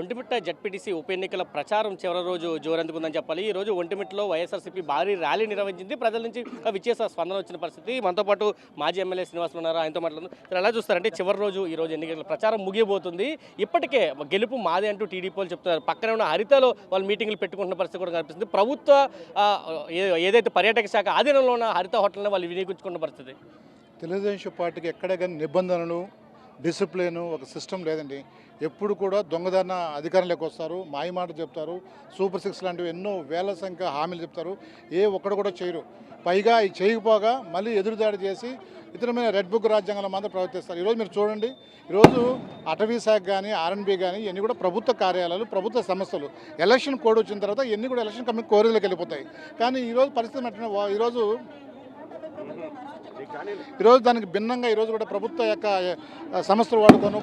Vontimitta ZPTC ఉప ఎన్నికల ప్రచారం చివరి రోజు జోరందుకుందని చెప్పాలి. ఈ రోజు ఒంటిమిట్టలో వైఎస్ఆర్సీపీ భారీ ర్యాలీ నిర్వహించింది. ప్రజల నుంచి విశేష స్పందన వచ్చిన పరిస్థితి. మనతో పాటు మాజీ ఎమ్మెల్యే శ్రీనివాసులు ఉన్నారు, ఆయనతో మాట్లాడుతున్నారు. ఎలా చూస్తారంటే చివరి రోజు ఈ రోజు ఎన్నికల ప్రచారం ముగియబోతుంది. ఇప్పటికే గెలుపు మాదే అంటూ టీడీపీ వాళ్ళు చెప్తున్నారు. పక్కనే ఉన్న హరితలో వాళ్ళు మీటింగ్లు పెట్టుకుంటున్న పరిస్థితి కూడా కనిపిస్తుంది. ప్రభుత్వ ఏదైతే పర్యాటక శాఖ ఆధీనంలో ఉన్న హరిత హోటల్ని వాళ్ళు వినియోగించుకున్న పరిస్థితి. తెలుగుదేశం పార్టీకి ఎక్కడ కానీ నిబంధనలు, డిసిప్లిన్, ఒక సిస్టమ్ లేదండి. ఎప్పుడు కూడా దొంగదన అధికారంలోకి వస్తారు, మాయమాట చెప్తారు, సూపర్ సిక్స్ లాంటివి ఎన్నో వేల సంఖ్య హామీలు చెప్తారు. ఒక్కడు కూడా చేయరు. పైగా ఈ చేయకపోగా మళ్ళీ ఎదురుదాడి చేసి ఇతరమైన రెడ్ బుక్ రాజ్యాంగంలో మాత్రం ప్రవర్తిస్తారు. ఈరోజు మీరు చూడండి, ఈరోజు అటవీ శాఖ కానీ ఆర్ఎన్బి కానీ ఇవన్నీ కూడా ప్రభుత్వ కార్యాలయాలు, ప్రభుత్వ సంస్థలు. ఎలక్షన్ కోడ్ వచ్చిన తర్వాత ఇవన్నీ కూడా ఎలక్షన్ కమిషన్ కోరికలకు వెళ్ళిపోతాయి. కానీ ఈరోజు పరిస్థితి అంటే ఈరోజు దానికి భిన్నంగా ఈరోజు కూడా ప్రభుత్వ యొక్క సంస్థలు వాడుకోను,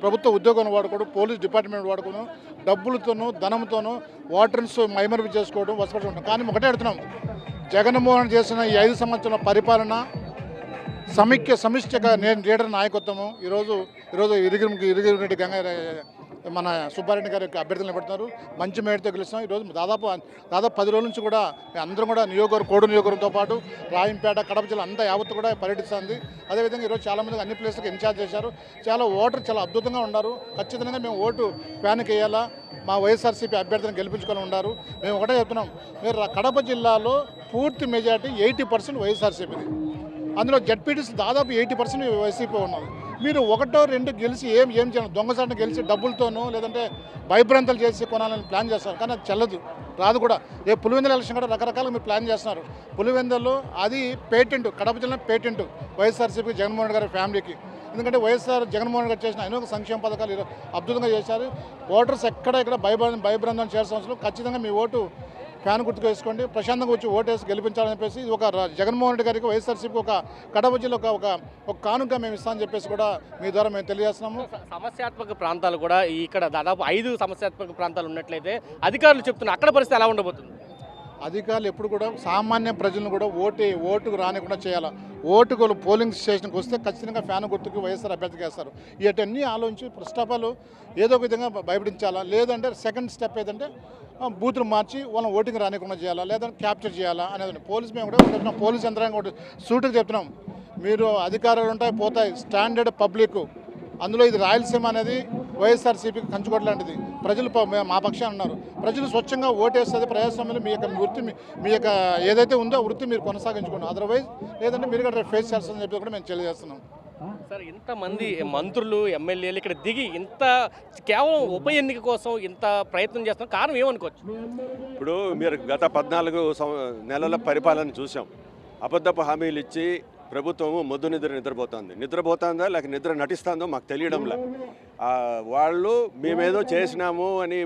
ప్రభుత్వ ఉద్యోగం వాడుకోవడం, పోలీస్ డిపార్ట్మెంట్ వాడుకోను, డబ్బులతోనూ ధనంతోనూ వాటర్స్ మైమరిపి చేసుకోవడం వసపడి ఉంటాం. కానీ ఒకటే అడుగుతున్నాం, జగన్మోహన్ చేసిన ఈ 5 సంవత్సరాల పరిపాలన సమిష్టిగా లీడర్ నాయకత్వము ఈరోజు ఇరిగిరెడ్డి మన సుబ్బారెడ్డి గారి యొక్క అభ్యర్థులు నిలబడుతున్నారు. మంచి మేడతో గెలుస్తున్నాం. ఈరోజు దాదాపు 10 రోజుల నుంచి కూడా అందరం కూడా కోడు నియోజకవర్గంతో పాటు రాయంపేట, కడప జిల్లా అంతా యావత్తు కూడా పర్యటిస్తుంది. అదేవిధంగా ఈరోజు చాలామంది అన్ని ప్లేస్లకు ఇన్ఛార్జ్ చేశారు. చాలా ఓటర్ చాలా అద్భుతంగా ఉన్నారు. ఖచ్చితంగా మేము ఓటు ఫ్యాన్కి వేయాలా, మా వైఎస్ఆర్సీపీ అభ్యర్థిని గెలిపించుకొని ఉన్నారు. మేము ఒకటే చెప్తున్నాం, మీరు కడప జిల్లాలో పూర్తి మెజార్టీ 80% వైఎస్ఆర్సీపీది. అందులో జడ్పీటీసీ దాదాపు 80% వైసీపీ ఉన్నారు. మీరు 1-2 గెలిచి ఏం చేయాలి? దొంగసాటిని గెలిచి డబ్బులతోనో లేదంటే భయభ్రాంతలు చేసి కొనాలని ప్లాన్ చేస్తారు. కానీ అది చెల్లదు, రాదు కూడా. పులివెందుల ఎలక్షన్ కూడా రకరకాలుగా మీరు ప్లాన్ చేస్తున్నారు. పులివెందుల్లో అది పేటెంట్, కడప జిల్లా పేటెంట్ వైఎస్ఆర్సీపీ జగన్మోహన్ గారి ఫ్యామిలీకి. ఎందుకంటే వైఎస్ఆర్ జగన్మోహన్ గారు చేసిన అనేక సంక్షేమ పథకాలు అద్భుతంగా చేశారు. ఓటర్స్ ఎక్కడ భయభ్రాంతం చేయాల్సిన అవసరం. ఖచ్చితంగా మీ ఓటు ఫ్యాన్ గుర్తుకు వేసుకోండి, ప్రశాంతంగా వచ్చి ఓటేసి గెలిపించాలని చెప్పేసి ఒక జగన్మోహన్ రెడ్డి గారికి వైఎస్ఆర్సీపీ ఒక కడప జిల్లా ఒక కానుక మేము ఇస్తామని చెప్పేసి కూడా మీ ద్వారా మేము తెలియజేస్తున్నాము. సమస్యాత్మక ప్రాంతాలు కూడా ఇక్కడ దాదాపు 5 సమస్యాత్మక ప్రాంతాలు ఉన్నట్లయితే అధికారులు చెప్తున్నారు, అక్కడ పరిస్థితి ఎలా ఉండబోతుంది? అధికారులు ఎప్పుడు కూడా సామాన్య ప్రజలను కూడా ఓటుకు రానికుండా చేయాలి. ఓటుకు పోలింగ్ స్టేషన్కి వస్తే ఖచ్చితంగా ఫ్యాన్ గుర్తుకు వైఎస్ఆర్ అభ్యర్థికి వేస్తారు. ఇవన్నీ ఆలోచించి ఫస్ట్ ఆఫ్ ఆల్ ఏదో ఒక విధంగా భయపడించాలా, లేదంటే సెకండ్ స్టెప్ ఏదంటే బూతులు మార్చి వాళ్ళని ఓటింగ్ రానికుండా చేయాలా, లేదంటే క్యాప్చర్ చేయాలా అనేది. మేము కూడా చెప్తున్నాం, పోలీస్ యంత్రాంగం కూడా సూటుకు చెప్తున్నాం, మీరు అధికారాలు ఉంటాయి పోతాయి, స్టాండర్డ్ పబ్లిక్. అందులో ఇది రాయలసీమ అనేది వైఎస్ఆర్సీపీకి కంచుకోట లాంటిది. ప్రజలు మా పక్షాన ఉన్నారు. ప్రజలు స్వచ్ఛంగా ఓటేస్తుంది. ప్రజాస్వామ్యంలో మీ యొక్క వృత్తి, మీ యొక్క ఏదైతే ఉందో వృత్తి మీరు కొనసాగించుకోండి. అదర్వైజ్ లేదంటే మీరు కూడా ఫేస్ చేస్తారని చెప్పి కూడా మేము తెలియజేస్తున్నాం. సార్, ఇంతమంది మంత్రులు, ఎమ్మెల్యేలు ఇక్కడ దిగి ఇంత కేవలం ఉప ఎన్నిక కోసం ఇంత ప్రయత్నం చేస్తాం, కారణం ఏమనుకోవచ్చు? ఇప్పుడు మీరు గత 14 నెలల పరిపాలన చూసాం. అబద్ధపు హామీలు ఇచ్చి ప్రభుత్వము మొద్దు నిద్రపోతుందా లేక నిద్ర నటిస్తుందో మాకు తెలియడంలే. వాళ్ళు మేమేదో చేసినాము అని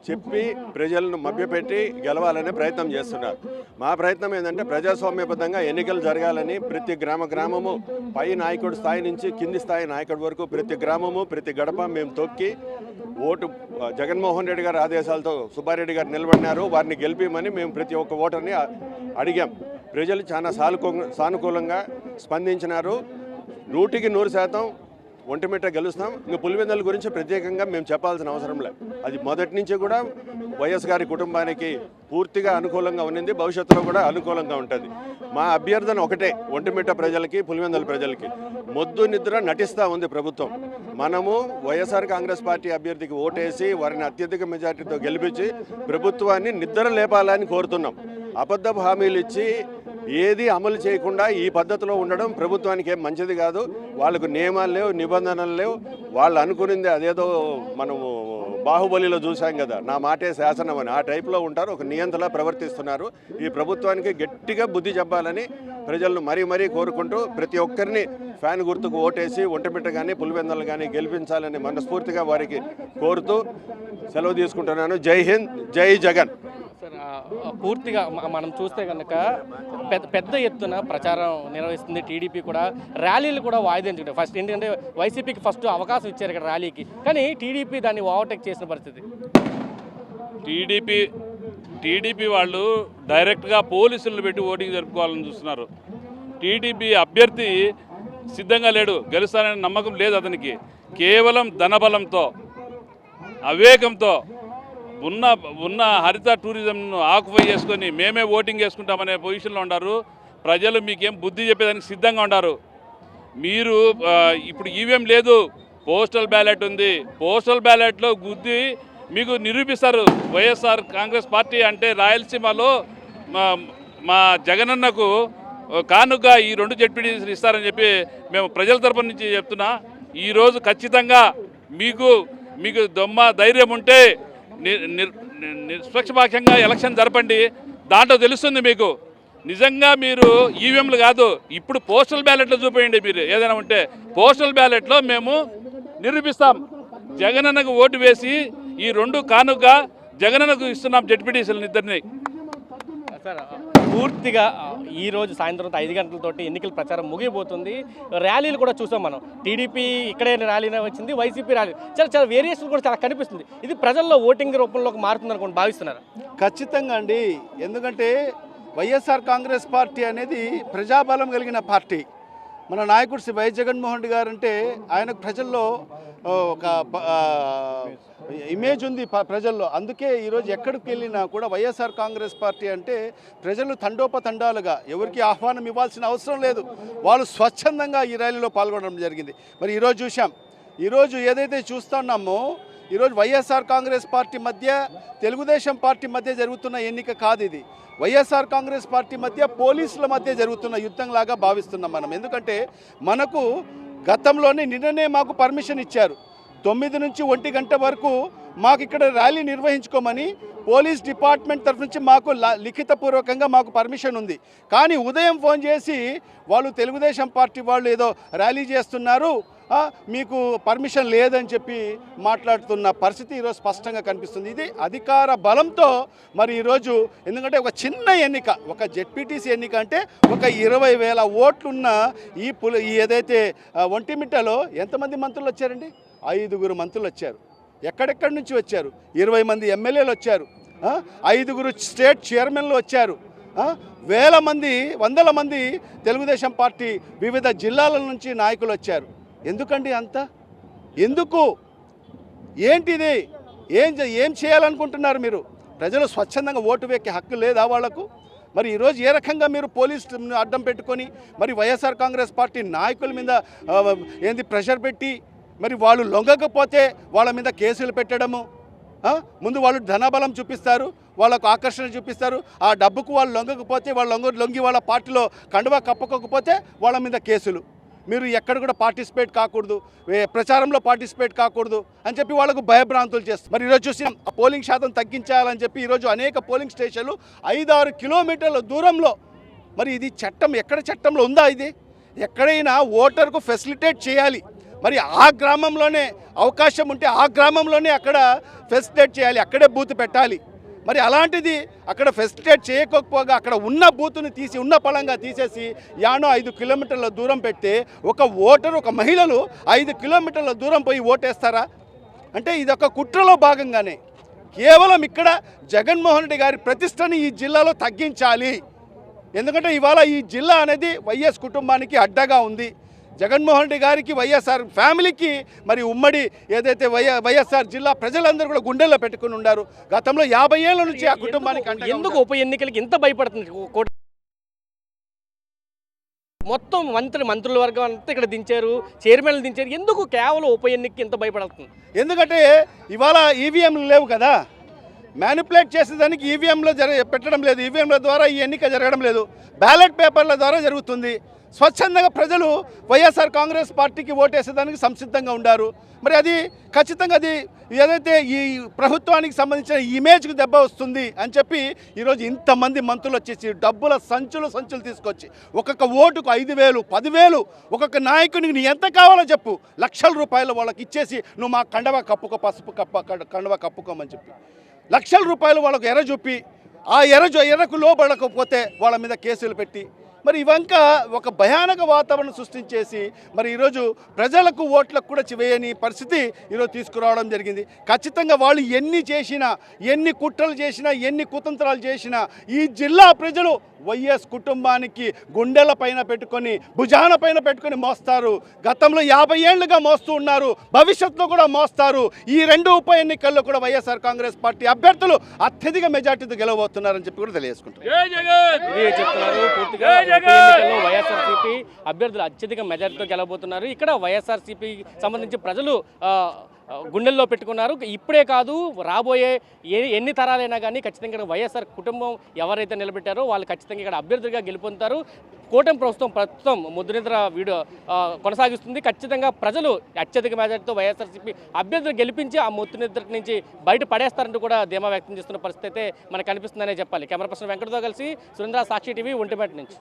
చెప్పి ప్రజలను మభ్యపెట్టి గెలవాలనే ప్రయత్నం చేస్తున్నారు. మా ప్రయత్నం ఏంటంటే ప్రజాస్వామ్యబద్ధంగా ఎన్నికలు జరగాలని ప్రతి గ్రామము పై నాయకుడి స్థాయి నుంచి కింది స్థాయి నాయకుడి వరకు ప్రతి గ్రామము ప్రతి గడప మేము తొక్కి ఓటు జగన్మోహన్ రెడ్డి గారి ఆదేశాలతో సుబ్బారెడ్డి గారు నిలబడినారు, వారిని గెలిపిమని మేము ప్రతి ఒక్క ఓటర్ని అడిగాం. ప్రజలు చాలా సానుకూలంగా స్పందించినారు. 100% ఒంటిమిట్ట గెలుస్తాం. ఇంకా పులివెందుల గురించి ప్రత్యేకంగా మేము చెప్పాల్సిన అవసరం లేదు. అది మొదటి నుంచి కూడా వైఎస్ గారి కుటుంబానికి పూర్తిగా అనుకూలంగా ఉన్నింది, భవిష్యత్తులో కూడా అనుకూలంగా ఉంటుంది. మా అభ్యర్థన ఒకటే, ఒంటిమిట్ట ప్రజలకి పులివెందుల ప్రజలకి, మొద్దు నిద్ర నటిస్తూ ఉంది ప్రభుత్వం. మనము వైఎస్ఆర్ కాంగ్రెస్ పార్టీ అభ్యర్థికి ఓటేసి వారిని అత్యధిక మెజార్టీతో గెలిపించి ప్రభుత్వాన్ని నిద్ర లేపాలని కోరుతున్నాం. అబద్ధపు హామీలు ఇచ్చి ఏది అమలు చేయకుండా ఈ పద్ధతిలో ఉండడం ప్రభుత్వానికి ఏం మంచిది కాదు. వాళ్ళకు నియమాలు లేవు, నిబంధనలు లేవు. వాళ్ళు అనుకునింది అదేదో మనము బాహుబలిలో చూసాం కదా, నా మాటే శాసనం అని, ఆ టైప్లో ఉంటారు. ఒక నియంత్రలా ప్రవర్తిస్తున్నారు. ఈ ప్రభుత్వానికి గట్టిగా బుద్ధి చెప్పాలని ప్రజలను మరీ కోరుకుంటూ ప్రతి ఒక్కరిని ఫ్యాన్ గుర్తుకు ఓటేసి ఒంటిమిట్ట కానీ పులివెందులు కానీ గెలిపించాలని మనస్ఫూర్తిగా వారికి కోరుతూ సెలవు తీసుకుంటున్నాను. జై హింద్, జై జగన్. పూర్తిగా మనం చూస్తే కనుక పెద్ద ఎత్తున ప్రచారం నిర్వహిస్తుంది టీడీపీ కూడా. ర్యాలీలు కూడా వాయిదా ఎంచుకుంటారు. ఫస్ట్ ఏంటంటే వైసీపీకి ఫస్ట్ అవకాశం ఇచ్చారు ఇక్కడ ర్యాలీకి, కానీ టీడీపీ దాన్ని ఓవర్టేక్ చేసిన పరిస్థితి. టీడీపీ వాళ్ళు డైరెక్ట్గా పోలీసులను పెట్టి ఓటింగ్ జరుపుకోవాలని చూస్తున్నారు. టీడీపీ అభ్యర్థి సిద్ధంగా లేడు, గెలుస్తాననే నమ్మకం లేదు అతనికి. కేవలం ధనబలంతో అవివేకంతో ఉన్న హరిత టూరిజంను ఆక్యుపై చేసుకొని మేమే ఓటింగ్ చేసుకుంటామనే పొజిషన్లో ఉన్నారు. ప్రజలు మీకేం బుద్ధి చెప్పేదానికి సిద్ధంగా ఉన్నారు. మీరు ఇప్పుడు ఈవీఎం లేదు, పోస్టల్ బ్యాలెట్ ఉంది. పోస్టల్ బ్యాలెట్లో గుద్ది మీకు నిరూపిస్తారు. వైఎస్ఆర్ కాంగ్రెస్ పార్టీ అంటే రాయలసీమలో మా జగనన్నకు కానుగా ఈ 2 జెడ్పీటీసీలు ఇస్తారని చెప్పి మేము ప్రజల తరపున నుంచి చెప్తున్నా. ఈరోజు ఖచ్చితంగా మీకు ధైర్యం ఉంటే నిష్పక్షపాతంగా ఎలక్షన్ జరపండి. దాంట్లో తెలుస్తుంది మీకు నిజంగా మీరు ఈవీఎంలు కాదు, ఇప్పుడు పోస్టల్ బ్యాలెట్లో చూపేయండి. మీరు ఏదైనా ఉంటే పోస్టల్ బ్యాలెట్లో మేము నిరూపిస్తాం. జగనన్నకు ఓటు వేసి ఈ 2 కానుగా జగనన్నకు ఇస్తున్నాం జెడ్పీటీసీలను ఇద్దరిని. సార్ పూర్తిగా ఈ రోజు సాయంత్రం 5 గంటలతోటి ఎన్నికల ప్రచారం ముగిపోతుంది. ర్యాలీలు కూడా చూసాం మనం. టీడీపీ ఇక్కడే ర్యాలీనే వచ్చింది, వైసీపీ ర్యాలీ చాలా వేరియేషన్ కూడా చాలా కనిపిస్తుంది. ఇది ప్రజల్లో ఓటింగ్ రూపంలోకి మారుతుంది అనుకోండి భావిస్తున్నారు. ఖచ్చితంగా అండి. ఎందుకంటే వైఎస్ఆర్ కాంగ్రెస్ పార్టీ అనేది ప్రజాబలం కలిగిన పార్టీ. మన నాయకుడు శ్రీ వైఎస్ జగన్మోహన్ రెడ్డి గారు అంటే ఆయనకు ప్రజల్లో ఒక ఇమేజ్ ఉంది ప్రజల్లో. అందుకే ఈరోజు ఎక్కడికి వెళ్ళినా కూడా వైఎస్ఆర్ కాంగ్రెస్ పార్టీ అంటే ప్రజలు తండోపతండాలుగా ఎవరికి ఆహ్వానం ఇవ్వాల్సిన అవసరం లేదు, వాళ్ళు స్వచ్ఛందంగా ఈ ర్యాలీలో పాల్గొనడం జరిగింది. మరి ఈరోజు చూసాం, ఈరోజు ఏదైతే చూస్తున్నామో ఈరోజు వైఎస్ఆర్ కాంగ్రెస్ పార్టీ మధ్య తెలుగుదేశం పార్టీ మధ్య జరుగుతున్న ఎన్నిక కాదు ఇది. వైఎస్ఆర్ కాంగ్రెస్ పార్టీ మధ్య పోలీసుల మధ్య జరుగుతున్న యుద్ధంలాగా భావిస్తున్నాం మనం. ఎందుకంటే మనకు గతంలోనే నిన్ననే మాకు పర్మిషన్ ఇచ్చారు. 9 నుంచి 1 గంట వరకు మాకు ఇక్కడ ర్యాలీ నిర్వహించుకోమని పోలీస్ డిపార్ట్మెంట్ తరఫు నుంచి మాకు లిఖితపూర్వకంగా మాకు పర్మిషన్ ఉంది. కానీ ఉదయం ఫోన్ చేసి వాళ్ళు తెలుగుదేశం పార్టీ వాళ్ళు ఏదో ర్యాలీ చేస్తున్నారు, మీకు పర్మిషన్ లేదని చెప్పి మాట్లాడుతున్న పరిస్థితి ఈరోజు స్పష్టంగా కనిపిస్తుంది. ఇది అధికార బలంతో మరి ఈరోజు, ఎందుకంటే ఒక చిన్న ఎన్నిక, ఒక జెడ్పీటీసీ ఎన్నిక అంటే ఒక 20,000 ఓట్లున్న ఈ ఏదైతే ఒంటిమిట్టలో ఎంతమంది మంత్రులు వచ్చారండి? 5 మంత్రులు వచ్చారు. ఎక్కడెక్కడి నుంచి వచ్చారు? 20 మంది ఎమ్మెల్యేలు వచ్చారు, 5 స్టేట్ చైర్మన్లు వచ్చారు, వేల మంది 100 మంది తెలుగుదేశం పార్టీ వివిధ జిల్లాల నుంచి నాయకులు వచ్చారు. ఎందుకండి అంత? ఎందుకు? ఏంటిది? ఏం చేయాలనుకుంటున్నారు మీరు? ప్రజలు స్వచ్ఛందంగా ఓటు వేసే హక్కు లేదా వాళ్లకు? మరి ఈరోజు ఏ రకంగా మీరు పోలీసు అడ్డం పెట్టుకొని మరి వైఎస్ఆర్ కాంగ్రెస్ పార్టీ నాయకుల మీద ప్రెషర్ పెట్టి మరి వాళ్ళు లొంగకపోతే వాళ్ళ మీద కేసులు పెట్టడము, ముందు వాళ్ళు ధనబలం చూపిస్తారు, వాళ్ళకు ఆకర్షణ చూపిస్తారు, ఆ డబ్బుకు వాళ్ళు లొంగకపోతే లొంగి వాళ్ళ పార్టీలో కండువా కప్పకపోతే వాళ్ళ మీద కేసులు. మీరు ఎక్కడ కూడా పార్టిసిపేట్ కాకూడదు, ప్రచారంలో పార్టిసిపేట్ కాకూడదు అని చెప్పి వాళ్ళకు భయభ్రాంతులు చేస్తారు. మరి ఈరోజు చూసి పోలింగ్ శాతం తగ్గించాలని చెప్పి ఈరోజు అనేక పోలింగ్ స్టేషన్లు 5-6 కిలోమీటర్ల దూరంలో. మరి ఇది చట్టం, ఎక్కడ చట్టంలో ఉందా ఇది? ఎక్కడైనా ఓటర్కు ఫెసిలిటేట్ చేయాలి. మరి ఆ గ్రామంలోనే అవకాశం ఉంటే ఆ గ్రామంలోనే అక్కడ ఫెసిలిటేట్ చేయాలి, అక్కడే బూత్ పెట్టాలి. మరి అలాంటిది అక్కడ ఫెసిలిటేట్ చేయకపోగా అక్కడ ఉన్న బూతుని ఉన్న పళంగా తీసేసి 5 కిలోమీటర్ల దూరం పెడితే ఒక ఓటరు, ఒక మహిళలు 5 కిలోమీటర్ల దూరం పోయి ఓటేస్తారా? అంటే ఇది ఒక కుట్రలో భాగంగానే కేవలం ఇక్కడ జగన్మోహన్ రెడ్డి గారి ప్రతిష్టని ఈ జిల్లాలో తగ్గించాలి. ఎందుకంటే ఇవాళ ఈ జిల్లా అనేది వైఎస్ కుటుంబానికి అడ్డగా ఉంది. జగన్మోహన్ రెడ్డి గారికి, వైఎస్ఆర్ ఫ్యామిలీకి మరి ఉమ్మడి ఏదైతే వైఎస్ఆర్ జిల్లా ప్రజలందరూ కూడా గుండెల్లో పెట్టుకుని ఉన్నారు. గతంలో 50 ఏళ్ల నుంచి ఆ కుటుంబానికి ఎందుకు ఉప ఎన్నికలకి ఇంత భయపడుతుంది? మొత్తం మంత్రుల వర్గం అంతా ఇక్కడ దించారు, చైర్మన్లు దించారు. ఎందుకు కేవలం ఉప ఎన్నికకి ఇంత భయపడుతుంది? ఎందుకంటే ఇవాళ ఈవీఎంలు లేవు కదా, మ్యానిపులేట్ చేసేదానికి ఈవీఎంలో పెట్టడం లేదు. ఈవీఎంల ద్వారా ఈ ఎన్నిక జరగడం లేదు, బ్యాలెట్ పేపర్ల ద్వారా జరుగుతుంది. స్వచ్ఛందంగా ప్రజలు వైఎస్ఆర్ కాంగ్రెస్ పార్టీకి ఓటేసేదానికి సంసిద్ధంగా ఉండారు. మరి అది ఖచ్చితంగా అది ఏదైతే ఈ ప్రభుత్వానికి సంబంధించిన ఇమేజ్కి దెబ్బ వస్తుంది అని చెప్పి ఈరోజు ఇంతమంది మంత్రులు వచ్చేసి డబ్బుల సంచులు తీసుకొచ్చి ఒక్కొక్క ఓటుకు 5,000, 10,000 ఒక్కొక్క నాయకునికి నీ ఎంత కావాలో చెప్పు, లక్షల రూపాయలు వాళ్ళకి ఇచ్చేసి నువ్వు మా కండవా కప్పుకో, పసుపు కండవా కప్పుకోమని చెప్పి లక్షల రూపాయలు వాళ్ళకు ఎర్ర చూపి ఆ ఎర్రకు లోబడకపోతే వాళ్ళ మీద కేసులు పెట్టి మరి ఇవంక ఒక భయానక వాతావరణం సృష్టించేసి మరి ఈరోజు ప్రజలకు ఓట్లకు కూడా చివేయని పరిస్థితి ఈరోజు తీసుకురావడం జరిగింది. ఖచ్చితంగా వాళ్ళు ఎన్ని చేసినా, ఎన్ని కుట్రలు చేసినా, ఎన్ని కుతంత్రాలు చేసినా ఈ జిల్లా ప్రజలు వైఎస్ కుటుంబానికి గుండెల పైన పెట్టుకొని, భుజాన పైన పెట్టుకొని మోస్తారు. గతంలో 50 ఏళ్లుగా మోస్తూ ఉన్నారు, భవిష్యత్తులో కూడా మోస్తారు. ఈ 2 ఉప ఎన్నికల్లో కూడా వైఎస్ఆర్ కాంగ్రెస్ పార్టీ అభ్యర్థులు అత్యధిక మెజార్టీతో గెలవబోతున్నారని చెప్పి కూడా తెలియజేసుకుంటారు. ఇది చెప్తున్నారు పూర్తిగా ఉప ఎన్నికల్లో వైఎస్ఆర్సీపీ అభ్యర్థులు అత్యధిక మెజార్టీతో గెలవబోతున్నారు. ఇక్కడ వైఎస్ఆర్సీపీకి సంబంధించి ప్రజలు గుండెల్లో పెట్టుకున్నారు. ఇప్పుడే కాదు, రాబోయే ఎన్ని తరాలైనా కానీ ఖచ్చితంగా ఇక్కడ వైఎస్ఆర్ కుటుంబం ఎవరైతే నిలబెట్టారో వాళ్ళు ఖచ్చితంగా ఇక్కడ అభ్యర్థులుగా గెలుపొందుతారు. కూటమి ప్రస్తుతం ముద్దునిద్ర వీడియో కొనసాగిస్తుంది. ఖచ్చితంగా ప్రజలు అత్యధిక మెజార్టీతో వైఎస్ఆర్సీపీ అభ్యర్థులు గెలిపించి ఆ ముద్దునిద్ర నుంచి బయట పడేస్తారంటూ కూడా ధీమా వ్యక్తం చేస్తున్న పరిస్థితి అయితే మనకు కనిపిస్తుందనే చెప్పాలి. కెమెరా పర్సన్ వెంకటతో కలిసి సురేంద్ర, సాక్షి టీవీ, ఒంటిమిట్ట నుంచి.